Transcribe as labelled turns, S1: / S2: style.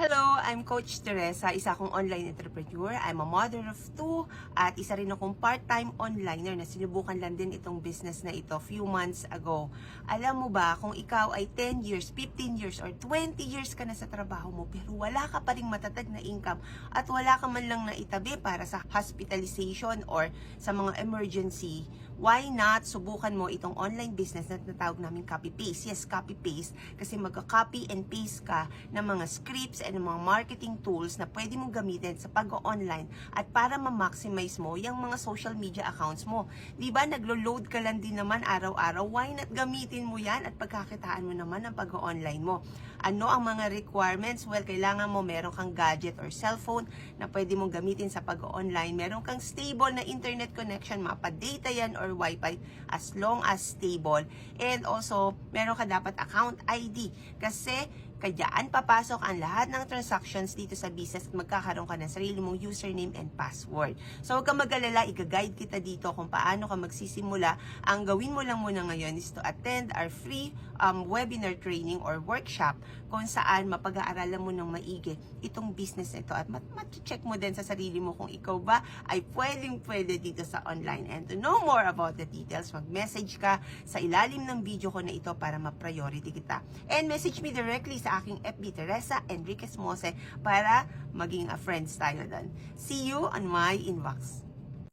S1: Hello, I'm Coach Teresa, isa akong online entrepreneur. I'm a mother of two at isa rin akong part-time onliner na sinubukan lang din itong business na ito few months ago. Alam mo ba, kung ikaw ay 10 years, 15 years, or 20 years ka na sa trabaho mo pero wala ka pa ring matatag na income at wala ka man lang naitabi para sa hospitalization or sa mga emergency, why not subukan mo itong online business na tinatawag namin copy-paste. Yes, copy-paste kasi magka-copy and paste ka ng mga scripts and mga marketing tools na pwede mong gamitin sa pag-online at para ma-maximize mo yung mga social media accounts mo. Diba, naglo-load ka lang din naman araw-araw, why not gamitin mo yan at pagkakitaan mo naman ang pag-online mo. Ano ang mga requirements? Well, kailangan mo meron kang gadget or cellphone na pwede mong gamitin sa pag-online. Meron kang stable na internet connection, mapa-data yan or wifi as long as stable. And also, meron ka dapat account ID kasi kayaan papasok ang lahat ng transactions dito sa business at magkakaroon ka ng sarili mong username and password. So huwag kang mag-alala, i-guide kita dito kung paano ka magsisimula. Ang gawin mo lang muna ngayon is to attend our free webinar training or workshop kung saan mapag-aaralan mo ng maigi itong business na ito at mat-check mo din sa sarili mo kung ikaw ba ay pwedeng-pwede dito sa online. And to know more about the details, mag-message ka sa ilalim ng video ko na ito para ma-priority kita. And message me directly sa aking FB Teresa Enriquez Mose para maging a friends tayo doon. See you on my inbox.